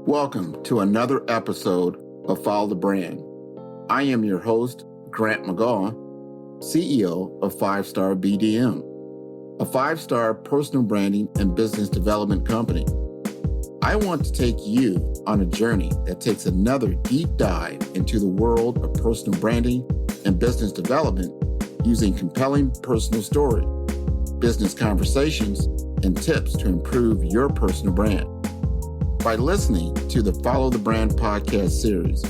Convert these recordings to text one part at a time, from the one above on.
Welcome to another episode of Follow the Brand. I am your host, Grant McGaw, CEO of 5-Star BDM, a 5-star personal branding and business development company. I want to take you on a journey that takes another deep dive into the world of personal branding and business development using compelling personal story, business conversations, and tips to improve your personal brand. By listening to the Follow the Brand podcast series,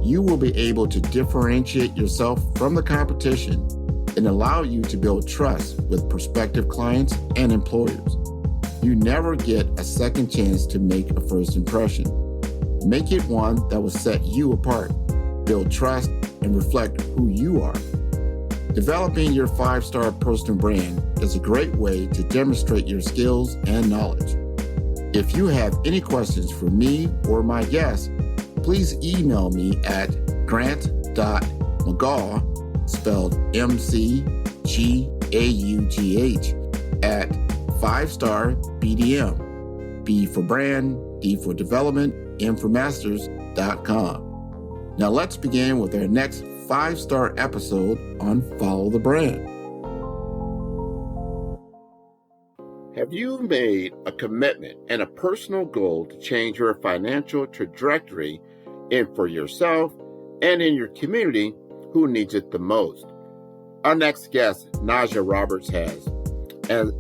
you will be able to differentiate yourself from the competition and allow you to build trust with prospective clients and employers. You never get a second chance to make a first impression. Make it one that will set you apart, build trust, and reflect who you are. Developing your 5-star personal brand is a great way to demonstrate your skills and knowledge. If you have any questions for me or my guests, please email me at grant.mcgaugh, spelled M-C-G-A-U-G-H, at 5-star BDM, B for brand, D for development, M for masters.com. Now let's begin with our next 5-star episode on Follow the Brand. Have you made a commitment and a personal goal to change your financial trajectory for yourself and in your community who needs it the most? Our next guest, Najah Roberts, has.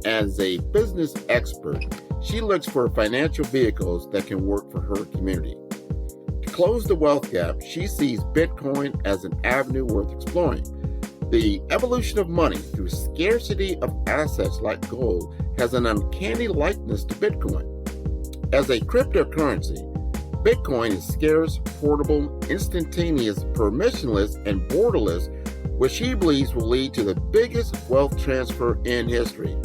As a business expert, she looks for financial vehicles that can work for her community. To close the wealth gap, she sees Bitcoin as an avenue worth exploring. The evolution of money through scarcity of assets like gold has an uncanny likeness to Bitcoin. As a cryptocurrency, Bitcoin is scarce, portable, instantaneous, permissionless, and borderless, which she believes will lead to the biggest wealth transfer in history.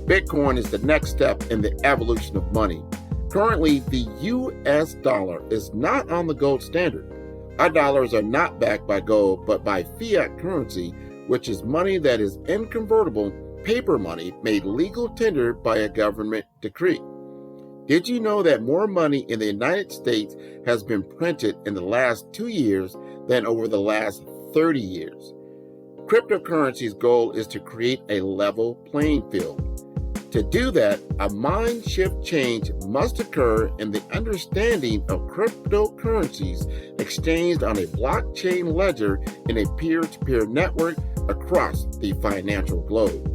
Bitcoin is the next step in the evolution of money. Currently, the US dollar is not on the gold standard. Our dollars are not backed by gold, but by fiat currency, which is money that is inconvertible, paper money made legal tender by a government decree. Did you know that more money in the United States has been printed in the last 2 years than over the last 30 years? Cryptocurrency's goal is to create a level playing field. To do that, a mind shift change must occur in the understanding of cryptocurrencies exchanged on a blockchain ledger in a peer-to-peer network across the financial globe.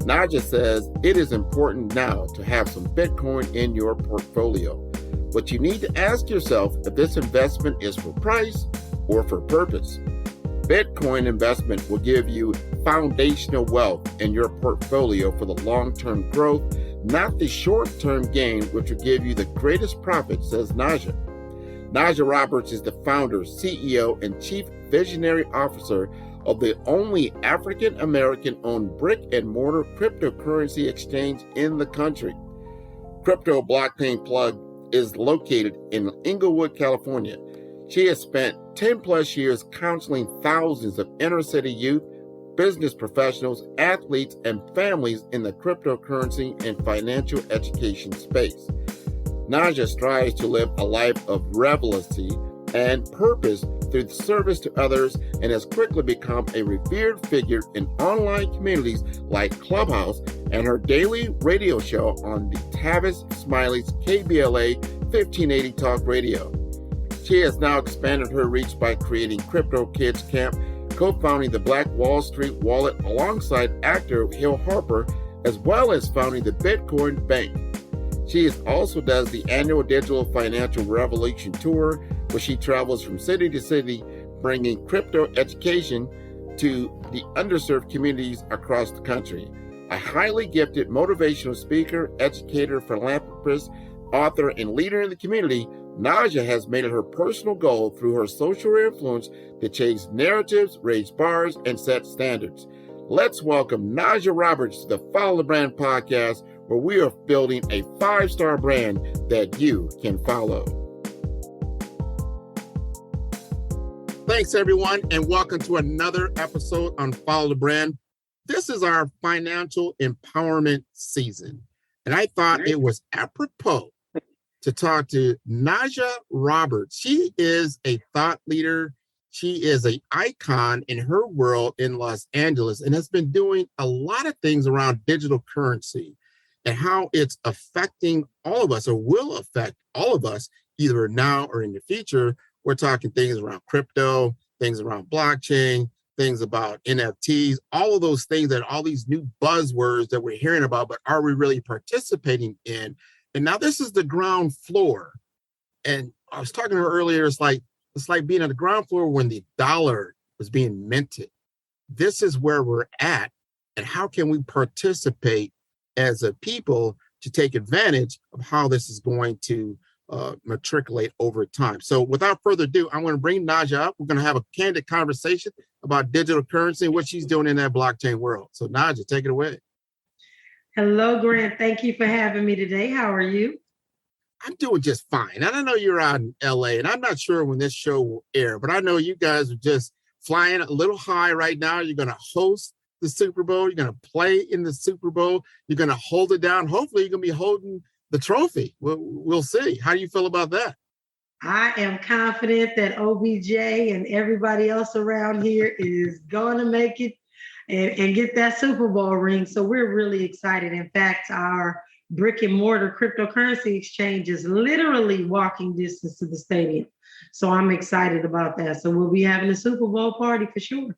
Najah says it is important now to have some Bitcoin in your portfolio, but you need to ask yourself if this investment is for price or for purpose. Bitcoin investment will give you foundational wealth in your portfolio for the long-term growth, not the short-term gain, which will give you the greatest profit, says Najah. Najah Roberts is the founder, CEO, and chief visionary officer of the only African-American-owned brick-and-mortar cryptocurrency exchange in the country. Crypto Blockchain Plug is located in Inglewood, California. She has spent 10 plus years counseling thousands of inner city youth, business professionals, athletes, and families in the cryptocurrency and financial education space. Najah strives to live a life of relevancy and purpose through the service to others and has quickly become a revered figure in online communities like Clubhouse and her daily radio show on the Tavis Smiley's KBLA 1580 Talk Radio. She has now expanded her reach by creating Crypto Kids Camp, co-founding the Black Wall Street Wallet alongside actor Hill Harper, as well as founding the Bitcoin Bank. She also does the annual Digital Financial Revolution Tour, where she travels from city to city, bringing crypto education to the underserved communities across the country. A highly gifted motivational speaker, educator, philanthropist, author, and leader in the community, Najah has made it her personal goal through her social influence to change narratives, raise bars, and set standards. Let's welcome Najah Roberts to the Follow the Brand podcast, where we are building a 5-star brand that you can follow. Thanks, everyone, and welcome to another episode on Follow the Brand. This is our financial empowerment season, and I thought it was apropos to talk to Najah Roberts. She is a thought leader. She is an icon in her world in Los Angeles and has been doing a lot of things around digital currency and how it's affecting all of us or will affect all of us either now or in the future. We're talking things around crypto, things around blockchain, things about NFTs, all of those things that all these new buzzwords that we're hearing about, but are we really participating in? And now this is the ground floor. And I was talking to her earlier, it's like being on the ground floor when the dollar was being minted. This is where we're at. And how can we participate as a people to take advantage of how this is going to matriculate over time? So without further ado, I'm going to bring Najah up. We're going to have a candid conversation about digital currency and what she's doing in that blockchain world. So Najah, take it away. Hello, Grant. Thank you for having me today. How are you? I'm doing just fine. And I know you're out in LA, and I'm not sure when this show will air, but I know you guys are just flying a little high right now. You're going to host the Super Bowl. You're going to play in the Super Bowl. You're going to hold it down. Hopefully, you're going to be holding the trophy. We'll see. How do you feel about that? I am confident that OBJ and everybody else around here is going to make it and get that Super Bowl ring. So we're really excited. In fact, our brick and mortar cryptocurrency exchange is literally walking distance to the stadium. So I'm excited about that. So we'll be having a Super Bowl party for sure.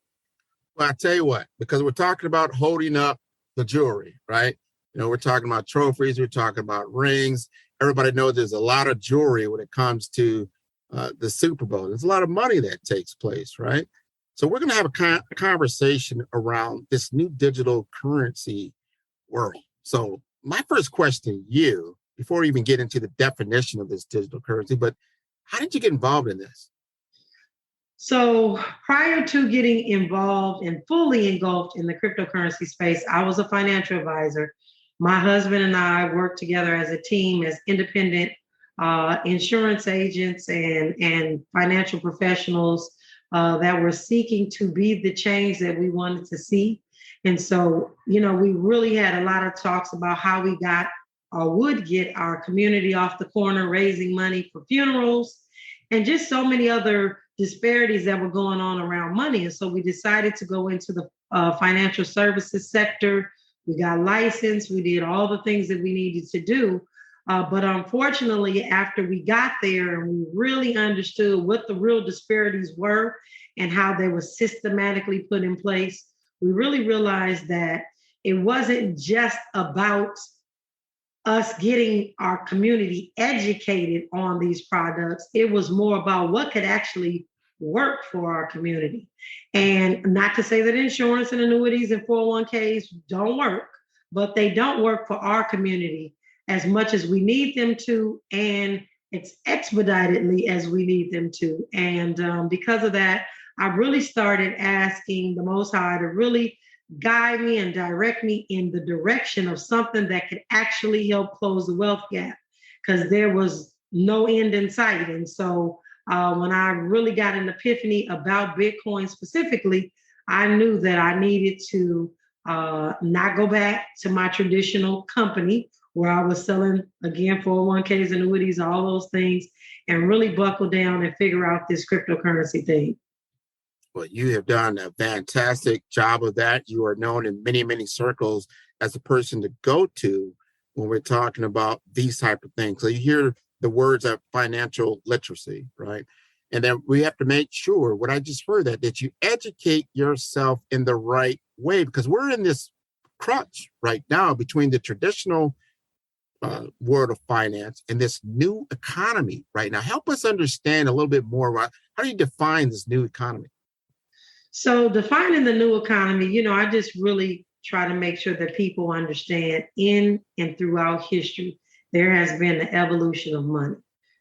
Well, I tell you what, because we're talking about holding up the jewelry, right? You know, we're talking about trophies, we're talking about rings. Everybody knows there's a lot of jewelry when it comes to the Super Bowl. There's a lot of money that takes place, right? So we're going to have a conversation around this new digital currency world. So my first question to you, before we even get into the definition of this digital currency, but how did you get involved in this? So prior to getting involved and fully engulfed in the cryptocurrency space, I was a financial advisor. My husband and I worked together as a team as independent insurance agents and financial professionals that were seeking to be the change that we wanted to see. And so, you know, we really had a lot of talks about how we got or would get our community off the corner, raising money for funerals and just so many other disparities that were going on around money. And so we decided to go into the financial services sector. We got licensed. We did all the things that we needed to do. But unfortunately, after we got there and we really understood what the real disparities were and how they were systematically put in place, we really realized that it wasn't just about us getting our community educated on these products. It was more about what could actually work for our community. And not to say that insurance and annuities and 401ks don't work, but they don't work for our community as much as we need them to, and it's expeditedly as we need them to. And because of that, I really started asking the Most High to really guide me and direct me in the direction of something that could actually help close the wealth gap, because there was no end in sight. And so when I really got an epiphany about Bitcoin specifically, I knew that I needed to not go back to my traditional company where I was selling, again, 401ks, annuities, all those things, and really buckle down and figure out this cryptocurrency thing. Well, you have done a fantastic job of that. You are known in many, many circles as the person to go to when we're talking about these type of things. So you hear the words of financial literacy, right? And then we have to make sure, what I just heard, that you educate yourself in the right way, because we're in this crunch right now between the traditional world of finance and this new economy right now. Help us understand a little bit more about how do you define this new economy? So defining the new economy, you know, I just really try to make sure that people understand in and throughout history, there has been the evolution of money.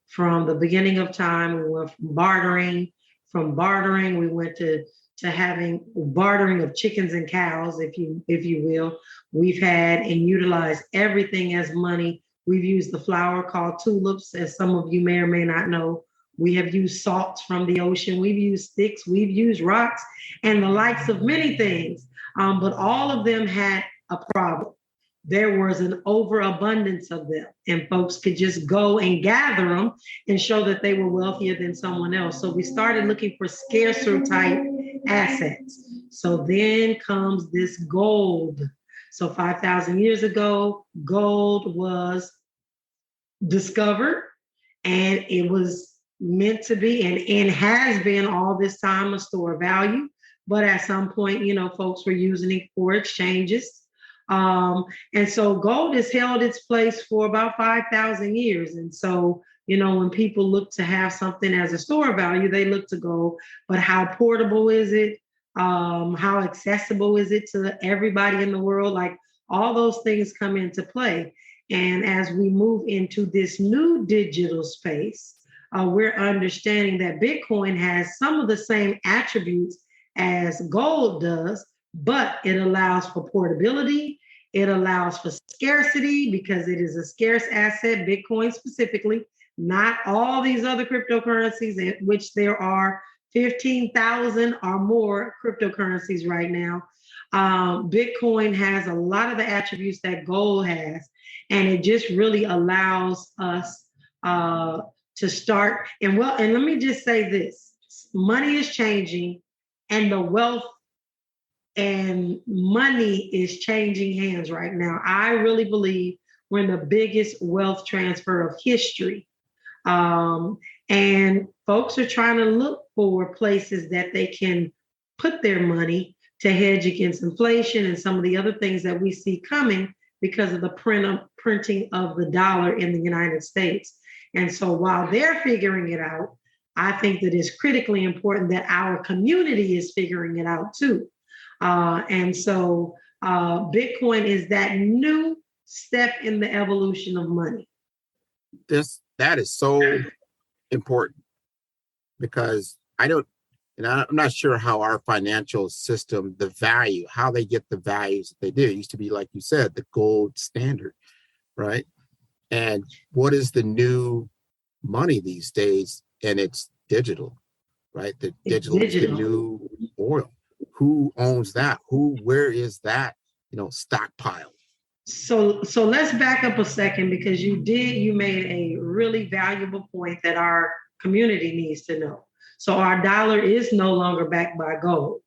From the beginning of time, we went from bartering. From bartering, we went to having bartering of chickens and cows, if you will. We've had and utilized everything as money. We've used the flower called tulips, as some of you may or may not know. We have used salts from the ocean. We've used sticks. We've used rocks and the likes of many things. But all of them had a problem. there was an overabundance of them, and folks could just go and gather them and show that they were wealthier than someone else. So we started looking for scarcer type assets. So then comes this gold. So 5,000 years ago, gold was discovered, and it was meant to be and has been all this time a store of value. But at some point, folks were using it for exchanges. And so gold has held its place for about 5,000 years. And so, when people look to have something as a store of value, they look to gold. But how portable is it? How accessible is it to everybody in the world? Like, all those things come into play. And as we move into this new digital space, we're understanding that Bitcoin has some of the same attributes as gold does, but it allows for portability. It allows for scarcity because it is a scarce asset, Bitcoin specifically, not all these other cryptocurrencies, in which there are 15,000 or more cryptocurrencies right now. Bitcoin has a lot of the attributes that gold has, and it just really allows us to start. And let me just say this: money is changing, and the wealth and money is changing hands right now. I really believe we're in the biggest wealth transfer of history. And folks are trying to look for places that they can put their money to hedge against inflation and some of the other things that we see coming because of the printing of the dollar in the United States. And so while they're figuring it out, I think that it's critically important that our community is figuring it out too. And so Bitcoin is that new step in the evolution of money. That is so important, because I'm not sure how our financial system, the value, how they get the values that they do. It used to be, like you said, the gold standard, right? And what is the new money these days? And it's digital, right? The digital is the new oil. Who owns that? Where is that, stockpile? So let's back up a second, because you made a really valuable point that our community needs to know. So our dollar is no longer backed by gold.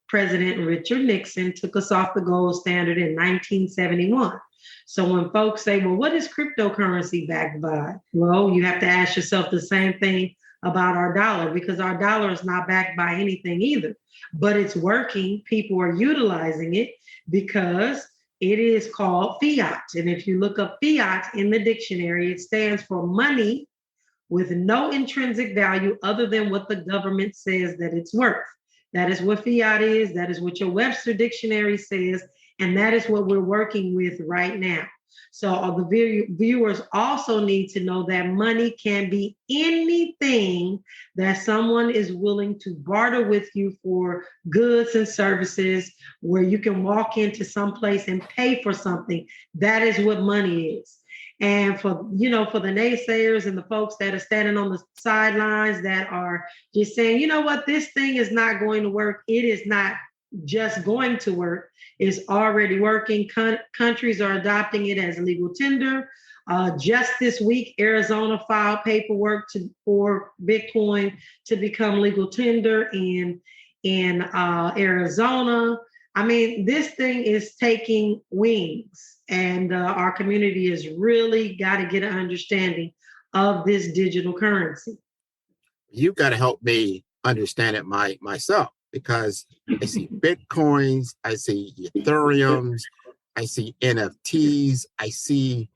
President Richard Nixon took us off the gold standard in 1971. So when folks say, well, what is cryptocurrency backed by? Well, you have to ask yourself the same thing about our dollar, because our dollar is not backed by anything either, but it's working. People are utilizing it because it is called fiat. And if you look up fiat in the dictionary, it stands for money with no intrinsic value other than what the government says that it's worth. That is what fiat is. That is what your Webster dictionary says. And that is what we're working with right now. So the viewers also need to know that money can be anything that someone is willing to barter with you for goods and services, where you can walk into some place and pay for something. That is what money is. And for the naysayers and the folks that are standing on the sidelines that are just saying, you know what, this thing is not going to work. It is not just going to work. It's already working. Countries are adopting it as legal tender. Just this week, Arizona filed paperwork for Bitcoin to become legal tender in Arizona. I mean, this thing is taking wings, and our community has really got to get an understanding of this digital currency. You've got to help me understand it myself, because I see Bitcoins, I see Ethereums, I see NFTs, I see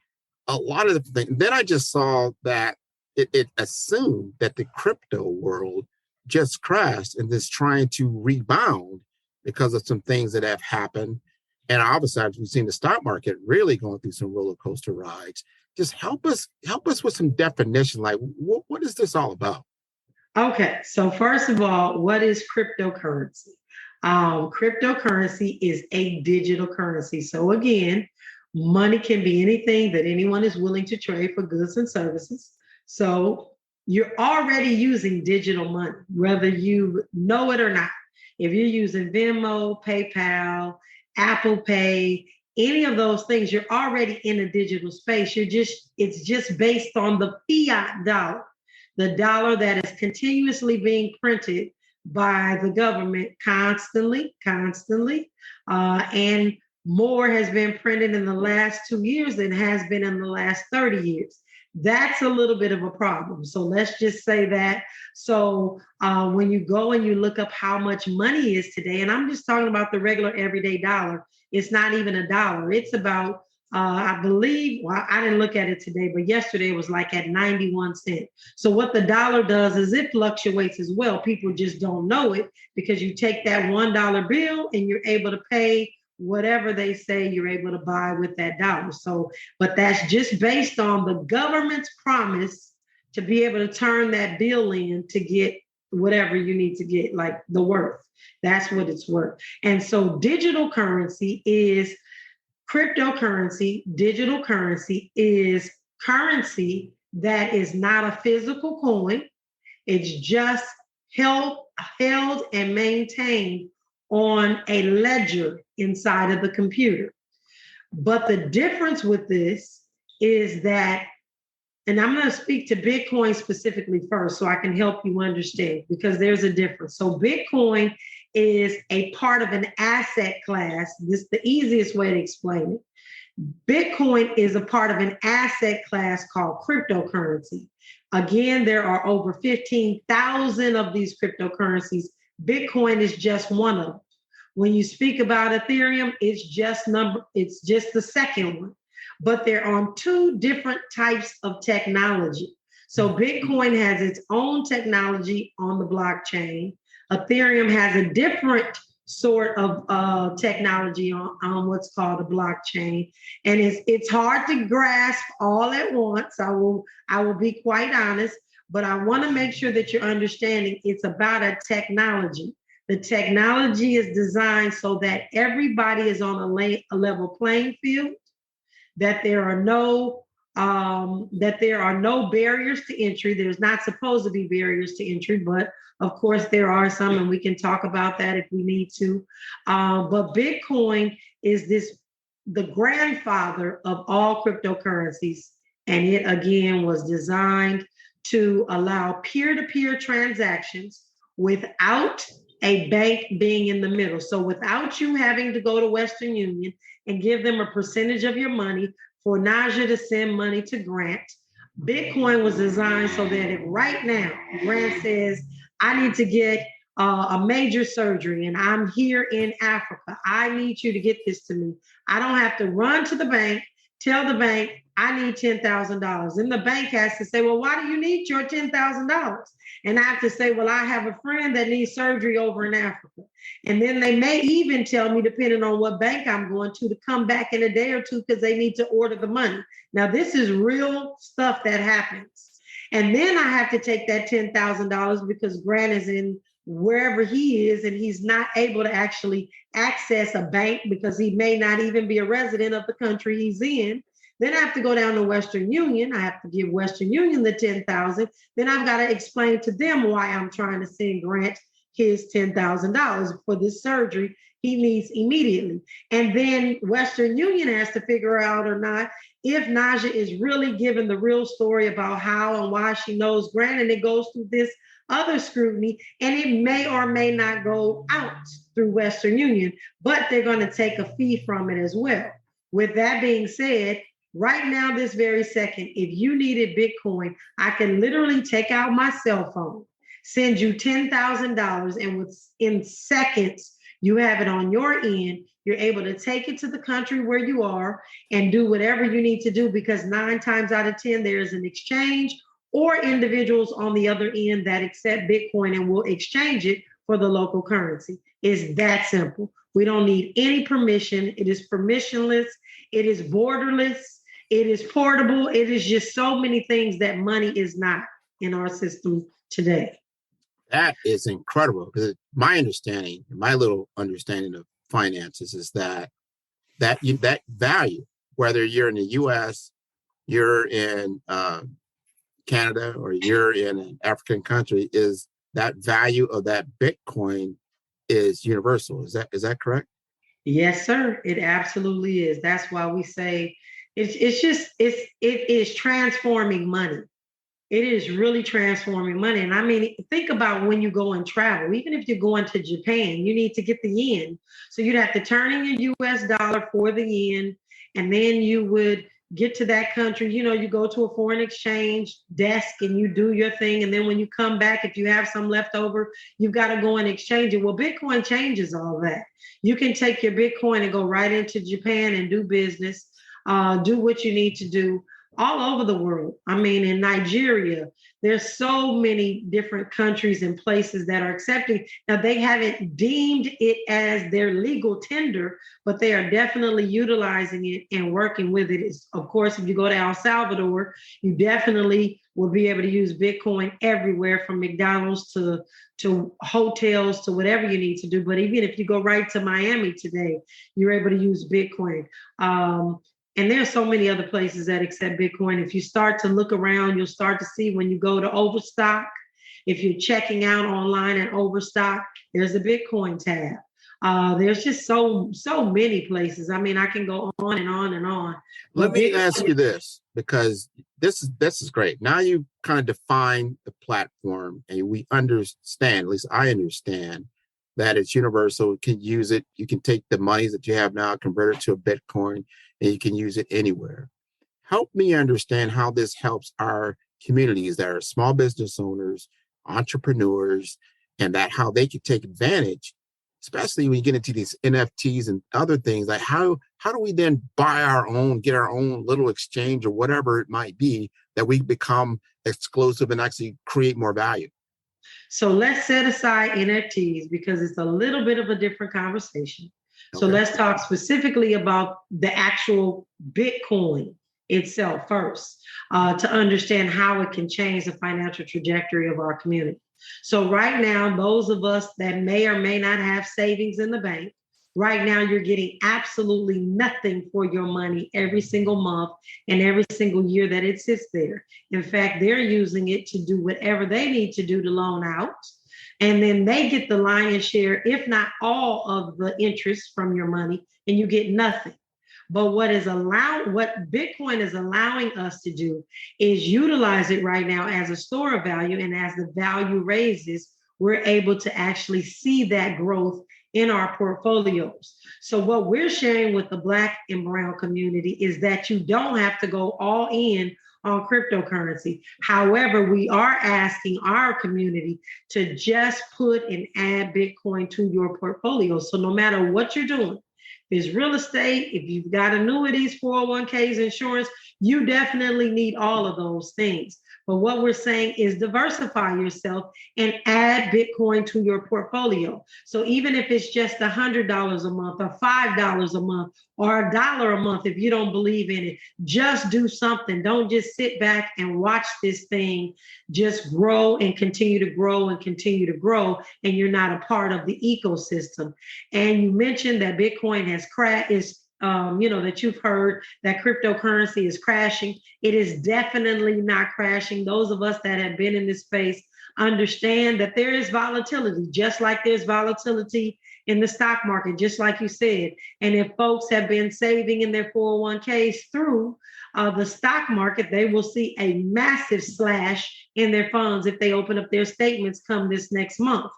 a lot of different things. Then I just saw that it assumed that the crypto world just crashed and is trying to rebound because of some things that have happened. And obviously, we've seen the stock market really going through some roller coaster rides. Just help us with some definition. Like, what is this all about? Okay, so first of all, what is cryptocurrency? Cryptocurrency is a digital currency. So again, money can be anything that anyone is willing to trade for goods and services. So you're already using digital money, whether you know it or not. If you're using Venmo, PayPal, Apple Pay, any of those things, you're already in a digital space. It's just based on the fiat dollar, the dollar that is continuously being printed by the government constantly, and more has been printed in the last 2 years than has been in the last 30 years. That's a little bit of a problem. So let's just say that. So when you go and you look up how much money is today, and I'm just talking about the regular everyday dollar, it's not even a dollar. It's about, I believe, well, I didn't look at it today, but yesterday it was like at 91 cents. So what the dollar does is it fluctuates as well. People just don't know it because you take that $1 bill and you're able to pay whatever they say you're able to buy with that dollar. So, but that's just based on the government's promise to be able to turn that bill in to get whatever you need to get, like the worth. That's what it's worth. And so digital currency is cryptocurrency. Digital currency is currency that is not a physical coin. It's just held and maintained on a ledger inside of the computer. But the difference with this is that, and I'm going to speak to Bitcoin specifically first so I can help you understand, because there's a difference. So Bitcoin is a part of an asset class. This is the easiest way to explain it. Bitcoin is a part of an asset class called cryptocurrency. Again, there are over 15,000 of these cryptocurrencies. Bitcoin is just one of them. When you speak about Ethereum, it's just the second one. But they're on two different types of technology. So Bitcoin has its own technology on the blockchain. Ethereum has a different sort of technology on what's called a blockchain. And it's hard to grasp all at once. I will be quite honest, but I want to make sure that you're understanding it's about a technology. The technology is designed so that everybody is on a level playing field, that there are no barriers to entry. There's not supposed to be barriers to entry, but of course there are some, and we can talk about that if we need to. But Bitcoin is the grandfather of all cryptocurrencies, and it again was designed to allow peer-to-peer transactions without a bank being in the middle. So without you having to go to Western Union and give them a percentage of your money for Najah to send money to Grant, Bitcoin was designed so that if right now Grant says, I need to get a major surgery and I'm here in Africa, I need you to get this to me. I don't have to run to the bank, tell the bank, I need $10,000. And the bank has to say, well, why do you need your $10,000? And I have to say, well, I have a friend that needs surgery over in Africa. And then they may even tell me, depending on what bank I'm going to come back in a day or two because they need to order the money. Now, this is real stuff that happens. And then I have to take that $10,000 because Grant is in wherever he is and he's not able to actually access a bank because he may not even be a resident of the country he's in. Then I have to go down to Western Union. I have to give Western Union the $10,000. Then I've got to explain to them why I'm trying to send Grant his $10,000 for this surgery he needs immediately. And then Western Union has to figure out or not if Najah is really giving the real story about how and why she knows Grant, and it goes through this other scrutiny, and it may or may not go out through Western Union, but they're going to take a fee from it as well. With that being said, right now, this very second, if you needed Bitcoin, I can literally take out my cell phone, send you $10,000, and within seconds, you have it on your end. You're able to take it to the country where you are and do whatever you need to do, because 9 times out of 10, there is an exchange or individuals on the other end that accept Bitcoin and will exchange it for the local currency. It's that simple. We don't need any permission. It is permissionless. It is borderless. It is portable. It is just so many things that money is not in our system today. That is incredible, because my understanding, my little understanding of finances is that value, whether you're in the U.S., you're in Canada, or you're in an African country, is that value of that Bitcoin is universal. Is that correct? Yes, sir. It absolutely is. That's why we say it is transforming money. It is really transforming money. And I mean, think about when you go and travel, even if you're going to Japan, you need to get the yen. So you'd have to turn in your US dollar for the yen, and then you would get to that country. You go to a foreign exchange desk and you do your thing. And then when you come back, if you have some left over, you've got to go and exchange it. Well, Bitcoin changes all that. You can take your Bitcoin and go right into Japan and do business, do what you need to do all over the world. I mean, in Nigeria, there's so many different countries and places that are accepting. Now, they haven't deemed it as their legal tender, but they are definitely utilizing it and working with it. Of course, if you go to El Salvador, you definitely will be able to use Bitcoin everywhere from McDonald's to hotels to whatever you need to do. But even if you go right to Miami today, you're able to use Bitcoin. And there's so many other places that accept Bitcoin. If you start to look around, you'll start to see when you go to Overstock, if you're checking out online at Overstock, there's a Bitcoin tab. There's just so many places. I mean, I can go on and on and on. Let me ask you this, because this is great. Now you kind of define the platform, and we understand, at least I understand, that it's universal. You can use it. You can take the monies that you have now, convert it to a Bitcoin, and you can use it anywhere. Help me understand how this helps our communities that are small business owners, entrepreneurs, and that how they can take advantage, especially when you get into these NFTs and other things. Like how do we then buy our own, get our own little exchange or whatever it might be, that we become exclusive and actually create more value? So let's set aside NFTs because it's a little bit of a different conversation. So let's talk specifically about the actual Bitcoin itself first, to understand how it can change the financial trajectory of our community. So right now, those of us that may or may not have savings in the bank, right now you're getting absolutely nothing for your money every single month and every single year that it sits there. In fact, they're using it to do whatever they need to do to loan out. And then they get the lion's share, if not all of the interest from your money, and you get nothing. But what Bitcoin is allowing us to do is utilize it right now as a store of value. And as the value raises, we're able to actually see that growth in our portfolios. So what we're sharing with the Black and Brown community is that you don't have to go all in on cryptocurrency. However, we are asking our community to just put and add Bitcoin to your portfolio. So no matter what you're doing, if it's real estate, if you've got annuities, 401ks, insurance, you definitely need all of those things. But what we're saying is diversify yourself and add Bitcoin to your portfolio. So even if it's just $100 a month or $5 a month or $1 a month, if you don't believe in it, just do something. Don't just sit back and watch this thing just grow and continue to grow and continue to grow, and you're not a part of the ecosystem. And you mentioned that Bitcoin has crashed, that you've heard that cryptocurrency is crashing. It is definitely not crashing. Those of us that have been in this space understand that there is volatility, just like there's volatility in the stock market, just like you said. And if folks have been saving in their 401ks through the stock market, they will see a massive slash in their funds if they open up their statements come this next month,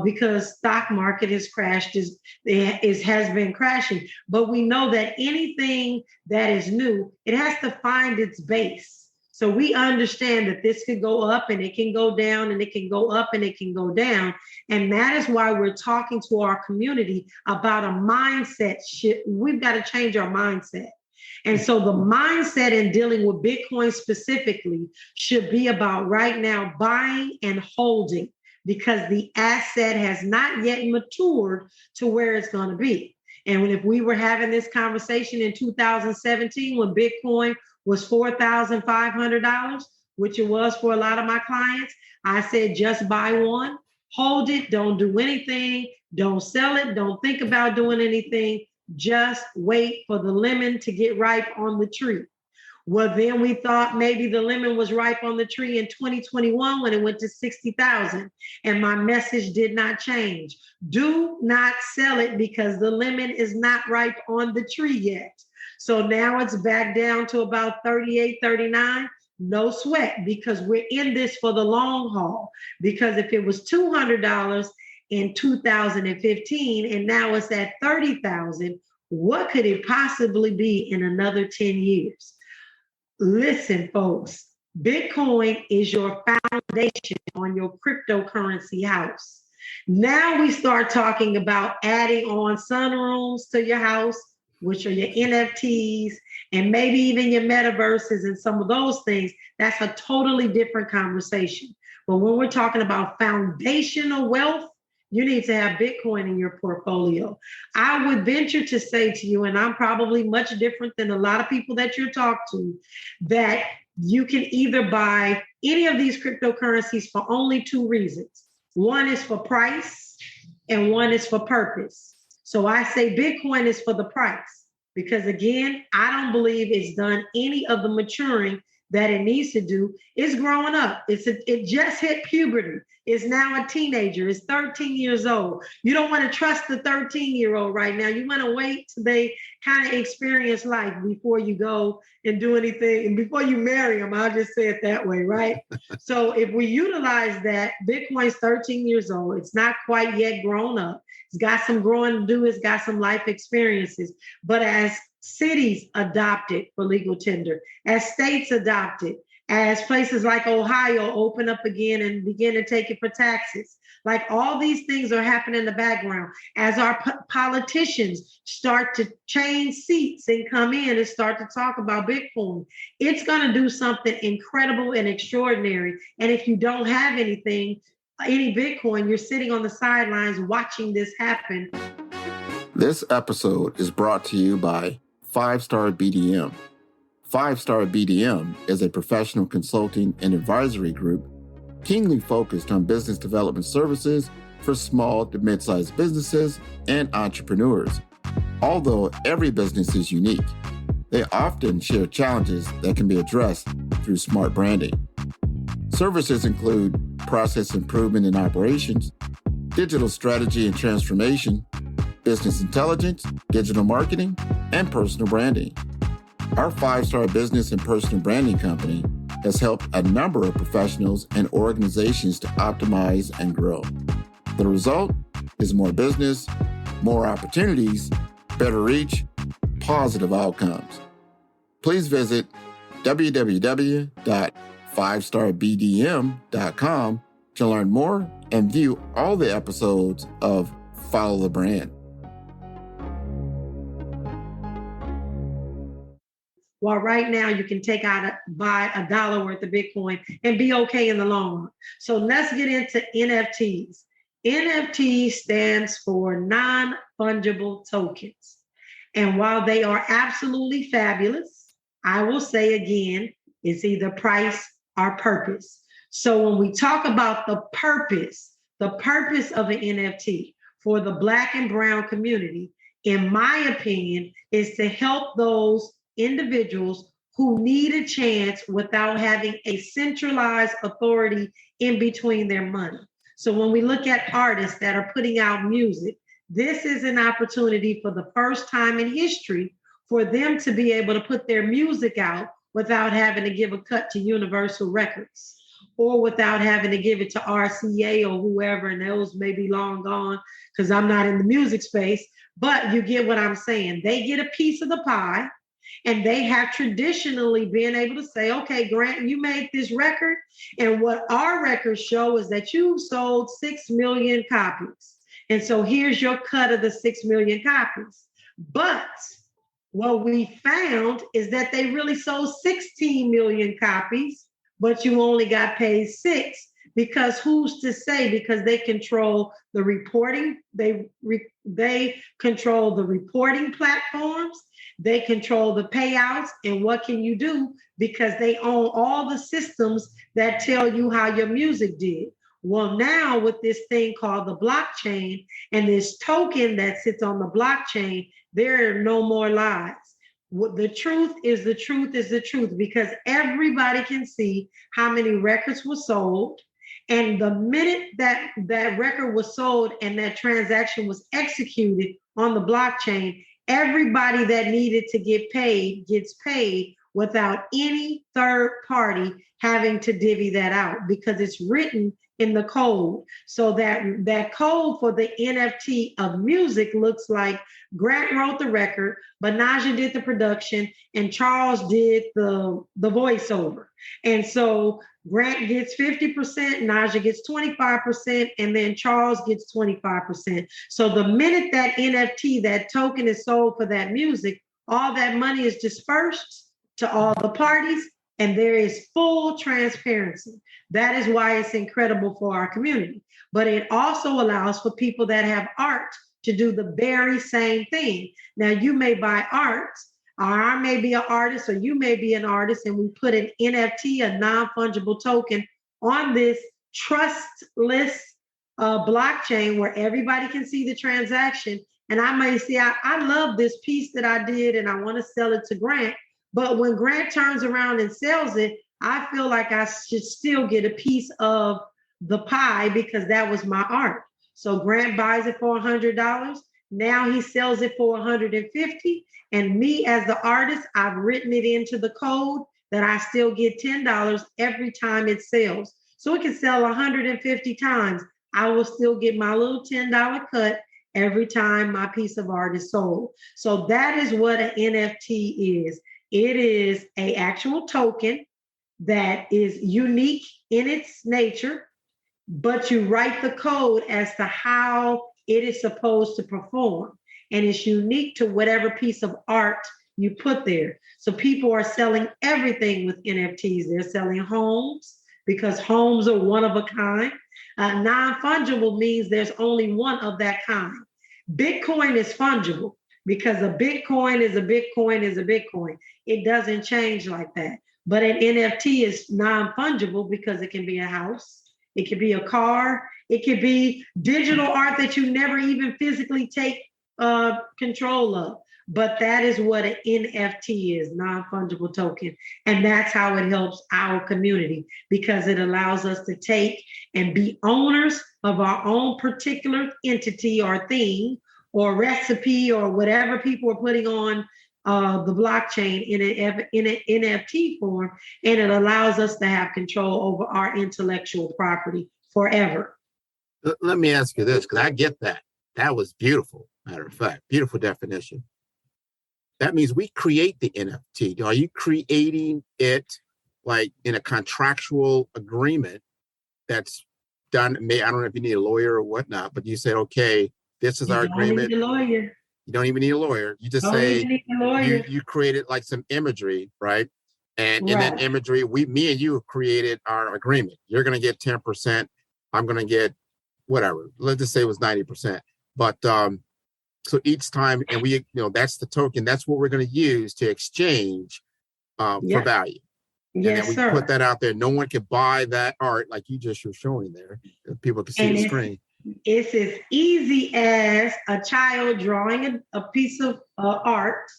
because stock market has crashed, has been crashing. But we know that anything that is new, it has to find its base. So we understand that this could go up and it can go down and it can go up and it can go down. And that is why we're talking to our community about a mindset shift. We've got to change our mindset. And so the mindset in dealing with Bitcoin specifically should be about right now buying and holding, because the asset has not yet matured to where it's going to be. And if we were having this conversation in 2017 when Bitcoin was $4,500, which it was for a lot of my clients, I said, just buy one, hold it, don't do anything, don't sell it, don't think about doing anything, just wait for the lemon to get ripe on the tree. Well, then we thought maybe the lemon was ripe on the tree in 2021 when it went to 60,000, and my message did not change. Do not sell it because the lemon is not ripe on the tree yet. So now it's back down to about 38, 39. No sweat, because we're in this for the long haul. Because if it was $200 in 2015 and now it's at 30,000, what could it possibly be in another 10 years? Listen, folks, Bitcoin is your foundation on your cryptocurrency house. Now we start talking about adding on sunrooms to your house, which are your NFTs, and maybe even your metaverses and some of those things. That's a totally different conversation. But when we're talking about foundational wealth, you need to have Bitcoin in your portfolio. I would venture to say to you, and I'm probably much different than a lot of people that you talk to, that you can either buy any of these cryptocurrencies for only two reasons. One is for price and one is for purpose. So I say Bitcoin is for the price because, again, I don't believe it's done any of the maturing that it needs to do. It's growing up. It just hit puberty. It's now a teenager. It's 13 years old. You don't want to trust the 13-year-old right now. You want to wait till they kind of experience life before you go and do anything. And before you marry them, I'll just say it that way, right? So if we utilize that, Bitcoin's 13 years old. It's not quite yet grown up. It's got some growing to do. It's got some life experiences. But as cities adopt it for legal tender, as states adopt it, as places like Ohio open up again and begin to take it for taxes. Like all these things are happening in the background. As our politicians start to change seats and come in and start to talk about Bitcoin, it's going to do something incredible and extraordinary. And if you don't have any Bitcoin, you're sitting on the sidelines watching this happen. This episode is brought to you by 5-Star BDM. 5-Star BDM is a professional consulting and advisory group keenly focused on business development services for small to mid-sized businesses and entrepreneurs. Although every business is unique, they often share challenges that can be addressed through smart branding. Services include process improvement and operations, digital strategy and transformation, business intelligence, digital marketing, and personal branding. Our 5-Star business and personal branding company has helped a number of professionals and organizations to optimize and grow. The result is more business, more opportunities, better reach, positive outcomes. Please visit www.5starbdm.com to learn more and view all the episodes of Follow the Brand. Well, right now you can buy $1 worth of Bitcoin and be okay in the long run. So let's get into NFTs. NFT stands for non-fungible tokens. And while they are absolutely fabulous, I will say again, it's either price or purpose. So when we talk about the purpose of an NFT for the Black and Brown community, in my opinion, is to help those individuals who need a chance without having a centralized authority in between their money. So when we look at artists that are putting out music, this is an opportunity for the first time in history for them to be able to put their music out without having to give a cut to Universal Records or without having to give it to RCA or whoever, and those may be long gone because I'm not in the music space, but you get what I'm saying. They get a piece of the pie. And they have traditionally been able to say, okay, Grant, you made this record. And what our records show is that you sold 6 million copies. And so here's your cut of the 6 million copies. But what we found is that they really sold 16 million copies, but you only got paid 6. Because who's to say? Because they control the reporting. They control the reporting platforms. They control the payouts. And what can you do? Because they own all the systems that tell you how your music did. Well, now with this thing called the blockchain and this token that sits on the blockchain, there are no more lies. what the truth is, the truth is the truth, because everybody can see how many records were sold. And the minute that that record was sold and that transaction was executed on the blockchain, everybody that needed to get paid gets paid without any third party having to divvy that out, because it's written in the code. So that code for the NFT of music looks like Grant wrote the record, but Najah did the production and Charles did the voiceover. And so Grant gets 50%, Najah gets 25%, and then Charles gets 25%. So the minute that NFT, that token is sold for that music, all that money is dispersed to all the parties, and there is full transparency. That is why it's incredible for our community. But it also allows for people that have art to do the very same thing. Now, you may buy art, or I may be an artist, or you may be an artist, and we put an NFT, a non-fungible token, on this trustless blockchain where everybody can see the transaction. And I may say, I love this piece that I did and I want to sell it to Grant. But when Grant turns around and sells it, I feel like I should still get a piece of the pie because that was my art. So Grant buys it for $100. Now he sells it for $150. And me as the artist, I've written it into the code that I still get $10 every time it sells. So it can sell 150 times. I will still get my little $10 cut every time my piece of art is sold. So that is what an NFT is. It is an actual token that is unique in its nature, but you write the code as to how it is supposed to perform. And it's unique to whatever piece of art you put there. So people are selling everything with NFTs. They're selling homes because homes are one of a kind. Non-fungible means there's only one of that kind. Bitcoin is fungible because a Bitcoin is a Bitcoin is a Bitcoin. It doesn't change like that. But an NFT is non-fungible because it can be a house, it could be a car, it could be digital art that you never even physically take control of. But that is what an NFT is, non-fungible token. And that's how it helps our community, because it allows us to take and be owners of our own particular entity or thing or recipe or whatever people are putting on the blockchain in an NFT form. And it allows us to have control over our intellectual property forever. Let me ask you this, because I get that. That was beautiful, matter of fact, beautiful definition. That means we create the NFT. Are you creating it like in a contractual agreement that's done? I don't know if you need a lawyer or whatnot, but you said, okay, this is our agreement. You don't need a lawyer. You don't even need a lawyer. You just say you created like some imagery, right? And in that imagery, me and you created our agreement. You're going to get 10%. I'm going to get whatever. Let's just say it was 90%. But so each time, and we, that's the token. That's what we're going to use to exchange for value. And then we put that out there. No one can buy that art like you just were showing there. People can see the screen. It's as easy as a child drawing a piece of art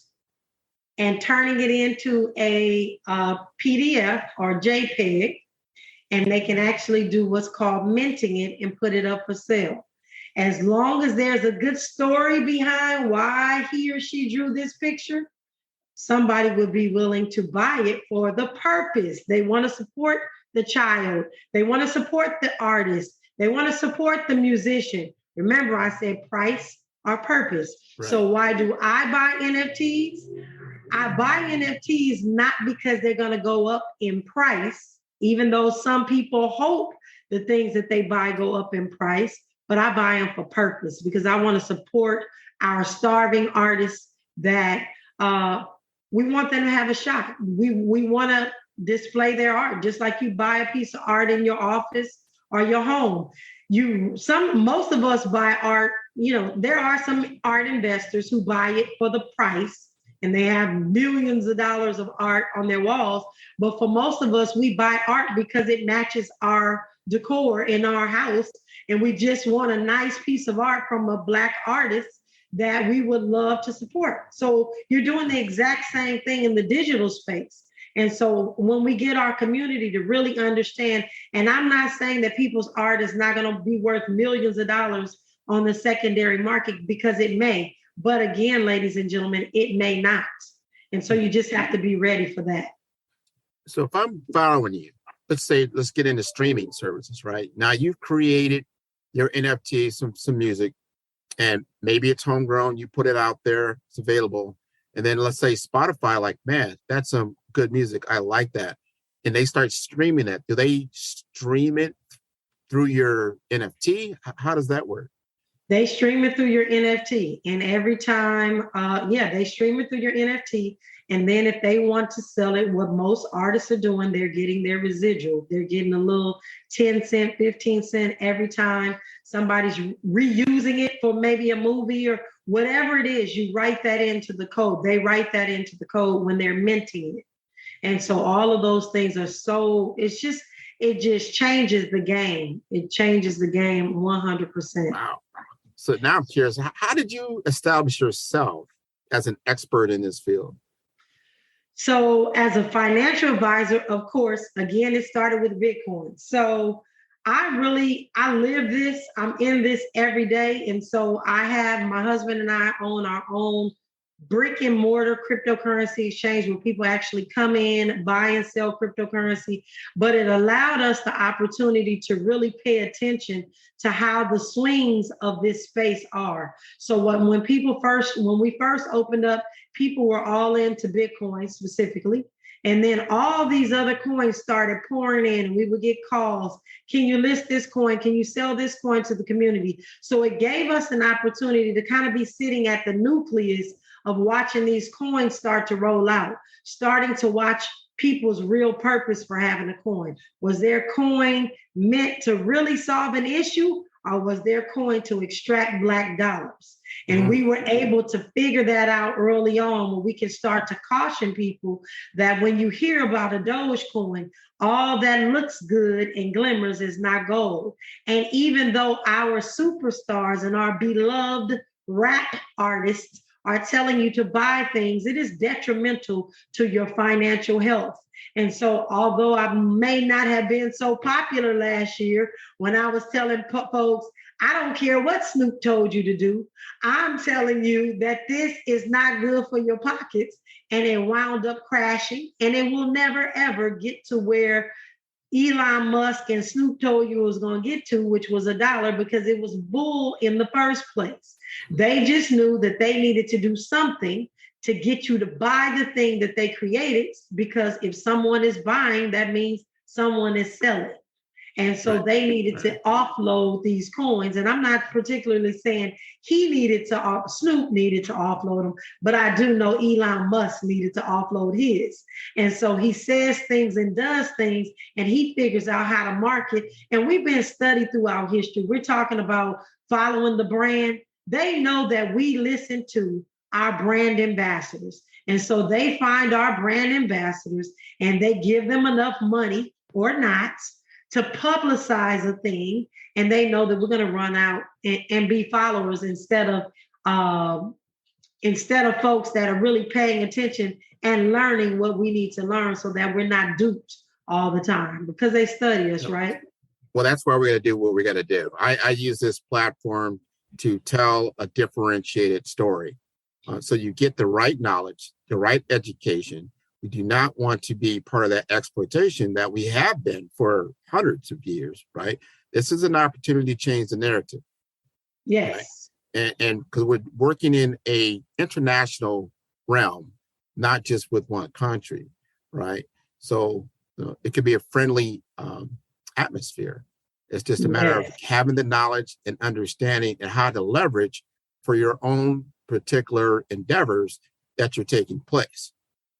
and turning it into a PDF or JPEG, and they can actually do what's called minting it and put it up for sale. As long as there's a good story behind why he or she drew this picture, somebody would be willing to buy it for the purpose. They want to support the child. They want to support the artist. They want to support the musician. Remember, I said price or purpose. Right. So why do I buy NFTs? I buy NFTs not because they're going to go up in price, even though some people hope the things that they buy go up in price, but I buy them for purpose because I want to support our starving artists that we want them to have a shot. We want to display their art, just like you buy a piece of art in your office or your home. Most of us buy art. There are some art investors who buy it for the price, and they have millions of dollars of art on their walls. But for most of us, we buy art because it matches our decor in our house, and we just want a nice piece of art from a Black artist that we would love to support. So you're doing the exact same thing in the digital space. And so when we get our community to really understand, and I'm not saying that people's art is not going to be worth millions of dollars on the secondary market, because it may. But again, ladies and gentlemen, it may not. And so you just have to be ready for that. So if I'm following you, let's get into streaming services, right? Now you've created your NFT, some music, and maybe it's homegrown, you put it out there, it's available. And then let's say Spotify, like, man, that's some good music, I like that. And they start streaming that. Do they stream it through your NFT? How does that work? They stream it through your NFT. And every time, they stream it through your NFT. And then if they want to sell it, what most artists are doing, they're getting their residual. They're getting a little 10 cent, 15 cent every time somebody's reusing it for maybe a movie or whatever it is. You write that into the code. They write that into the code when they're minting it. And so all of those things are it just changes the game. It changes the game 100%. Wow. So now I'm curious, how did you establish yourself as an expert in this field? So as a financial advisor, of course, again, it started with Bitcoin. So I live this, I'm in this every day. And so my husband and I own our own brick and mortar cryptocurrency exchange where people actually come in, buy and sell cryptocurrency. But it allowed us the opportunity to really pay attention to how the swings of this space are. So when we first opened up, people were all into Bitcoin specifically. And then all these other coins started pouring in, and we would get calls. Can you list this coin? Can you sell this coin to the community? So it gave us an opportunity to kind of be sitting at the nucleus of watching these coins start to roll out, starting to watch people's real purpose for having a coin. Was their coin meant to really solve an issue, or was their coin to extract Black dollars? And we were able to figure that out early on, where we can start to caution people that when you hear about a Dogecoin, all that looks good and glimmers is not gold. And even though our superstars and our beloved rap artists are telling you to buy things, it is detrimental to your financial health. And so although I may not have been so popular last year when I was telling folks, I don't care what Snoop told you to do, I'm telling you that this is not good for your pockets, and it wound up crashing, and it will never, ever get to where Elon Musk and Snoop told you it was going to get to, which was $1, because it was bull in the first place. They just knew that they needed to do something to get you to buy the thing that they created, because if someone is buying, that means someone is selling. And so they needed to offload these coins. And I'm not particularly saying Snoop needed to offload them, but I do know Elon Musk needed to offload his. And so he says things and does things, and he figures out how to market. And we've been studied throughout history. We're talking about following the brand. They know that we listen to our brand ambassadors. And so they find our brand ambassadors, and they give them enough money or not to publicize a thing, and they know that we're going to run out and be followers instead of folks that are really paying attention and learning what we need to learn, so that we're not duped all the time, because they study us, right? Well, that's why we're going to do what we got to do. I use this platform to tell a differentiated story. So you get the right knowledge, the right education. We do not want to be part of that exploitation that we have been for hundreds of years, right? This is an opportunity to change the narrative. Yes. Right? And because we're working in a international realm, not just with one country, right? So it could be a friendly atmosphere. It's just a matter of having the knowledge and understanding and how to leverage for your own particular endeavors that you're taking place.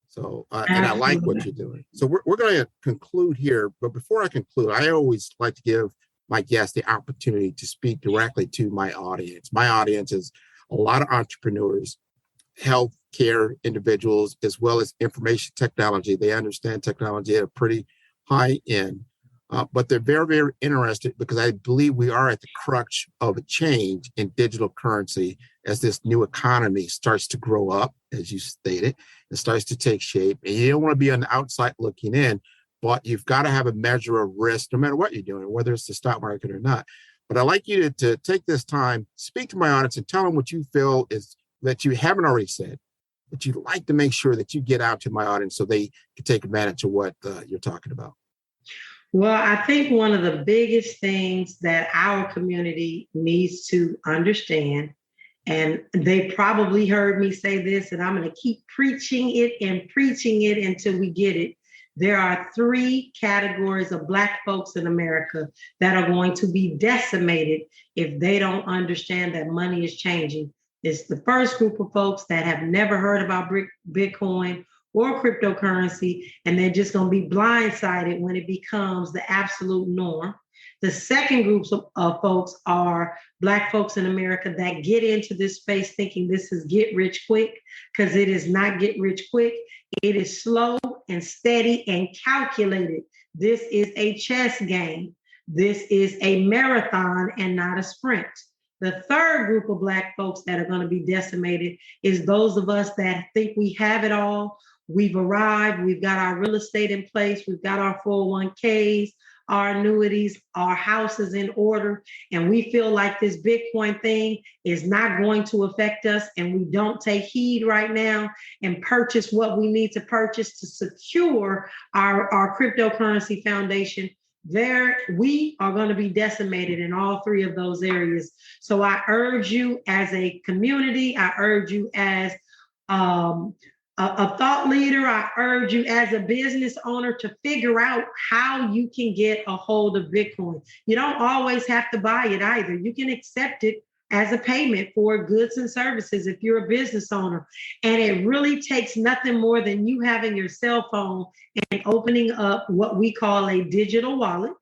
So, and I like what you're doing. So we're going to conclude here. But before I conclude, I always like to give my guests the opportunity to speak directly to my audience. My audience is a lot of entrepreneurs, healthcare individuals, as well as information technology. They understand technology at a pretty high end. But they're very, very interested because I believe we are at the crux of a change in digital currency as this new economy starts to grow up, as you stated. It starts to take shape. And you don't want to be on the outside looking in, but you've got to have a measure of risk no matter what you're doing, whether it's the stock market or not. But I'd like you to take this time, speak to my audience and tell them what you feel is that you haven't already said, but you'd like to make sure that you get out to my audience so they can take advantage of what you're talking about. Well, I think one of the biggest things that our community needs to understand, and they probably heard me say this, and I'm going to keep preaching it until we get it. There are 3 categories of Black folks in America that are going to be decimated if they don't understand that money is changing. It's the first group of folks that have never heard about Bitcoin or cryptocurrency, and they're just going to be blindsided when it becomes the absolute norm. The second groups of folks are Black folks in America that get into this space thinking this is get rich quick, because it is not get rich quick. It is slow and steady and calculated. This is a chess game. This is a marathon and not a sprint. The third group of Black folks that are going to be decimated is those of us that think we have it all. We've arrived, we've got our real estate in place, we've got our 401ks, our annuities, our houses in order, and we feel like this Bitcoin thing is not going to affect us, and we don't take heed right now and purchase what we need to purchase to secure our cryptocurrency foundation. There, we are going to be decimated in all 3 of those areas. So I urge you as a community, I urge you as a thought leader, I urge you as a business owner to figure out how you can get a hold of Bitcoin. You don't always have to buy it either. You can accept it as a payment for goods and services if you're a business owner. And it really takes nothing more than you having your cell phone and opening up what we call a digital wallet.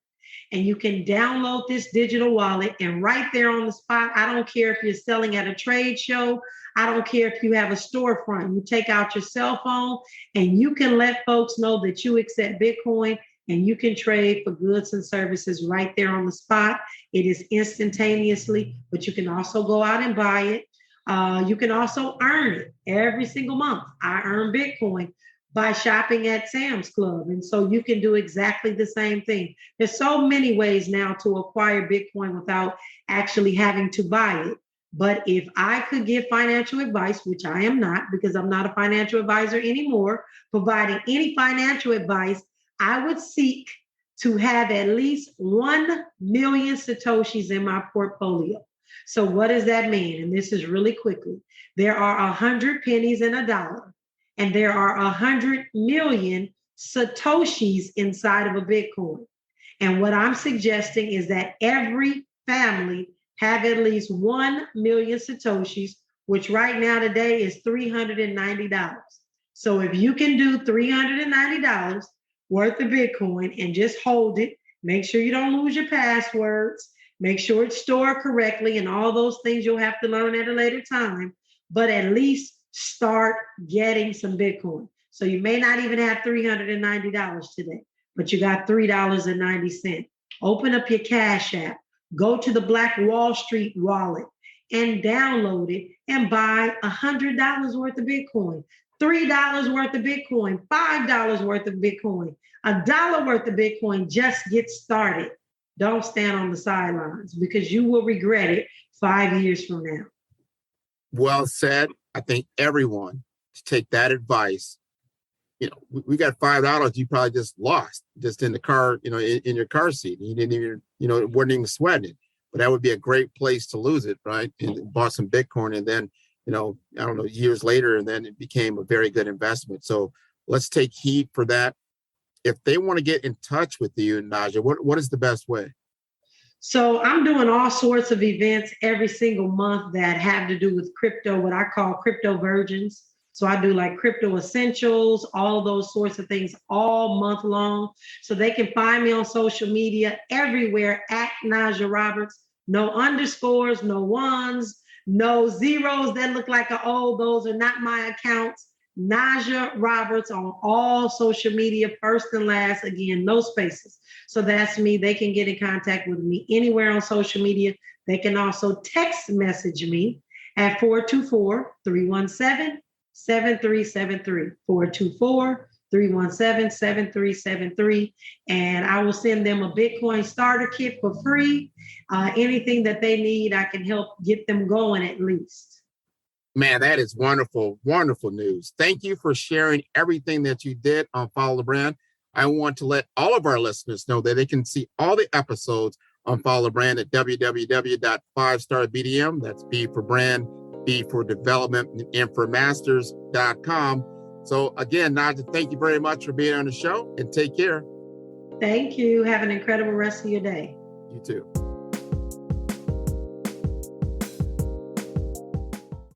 And you can download this digital wallet, and right there on the spot, I don't care if you're selling at a trade show, I don't care if you have a storefront, you take out your cell phone and you can let folks know that you accept Bitcoin, and you can trade for goods and services right there on the spot. It is instantaneously, but you can also go out and buy it. You can also earn it every single month. I earn Bitcoin by shopping at Sam's Club. And so you can do exactly the same thing. There's so many ways now to acquire Bitcoin without actually having to buy it. But if I could give financial advice, which I am not, because I'm not a financial advisor anymore, providing any financial advice, I would seek to have at least 1 million Satoshis in my portfolio. So what does that mean? And this is really quickly. There are 100 pennies in a dollar, and there are 100 million Satoshis inside of a Bitcoin. And what I'm suggesting is that every family have at least 1 million Satoshis, which right now today is $390. So if you can do $390 worth of Bitcoin and just hold it, make sure you don't lose your passwords, make sure it's stored correctly, and all those things you'll have to learn at a later time, but at least start getting some Bitcoin. So you may not even have $390 today, but you got $3.90. Open up your Cash App, go to the Black Wall Street wallet and download it and buy $100 worth of Bitcoin, $3 worth of Bitcoin, $5 worth of Bitcoin, $1 worth of Bitcoin. Just get started. Don't stand on the sidelines, because you will regret it 5 years from now. Well said. I think everyone to take that advice. You know, we got $5 you probably just lost just in the car, you know, in your car seat. You didn't even, you know, weren't even sweating it. But that would be a great place to lose it, right? And bought some Bitcoin, and then, you know, I don't know, years later, and then it became a very good investment. So let's take heed for that. If they want to get in touch with you, Najah, what is the best way? So I'm doing all sorts of events every single month that have to do with crypto, what I call crypto virgins. So I do like crypto essentials, all of those sorts of things all month long. So they can find me on social media everywhere at Najah Roberts. No underscores, no ones, no zeros that look like an O. Those are not my accounts. Najah Roberts on all social media, first and last. Again, no spaces. So that's me. They can get in contact with me anywhere on social media. They can also text message me at 424-317-7373. 424-317-7373. And I will send them a Bitcoin starter kit for free. Anything that they need, I can help get them going at least. Man, that is wonderful, wonderful news. Thank you for sharing everything that you did on Follow the Brand. I want to let all of our listeners know that they can see all the episodes on Follow the Brand at www.5starbdm. That's B for brand, B for development, and M for masters.com. So again, Najah, thank you very much for being on the show, and take care. Thank you. Have an incredible rest of your day. You too.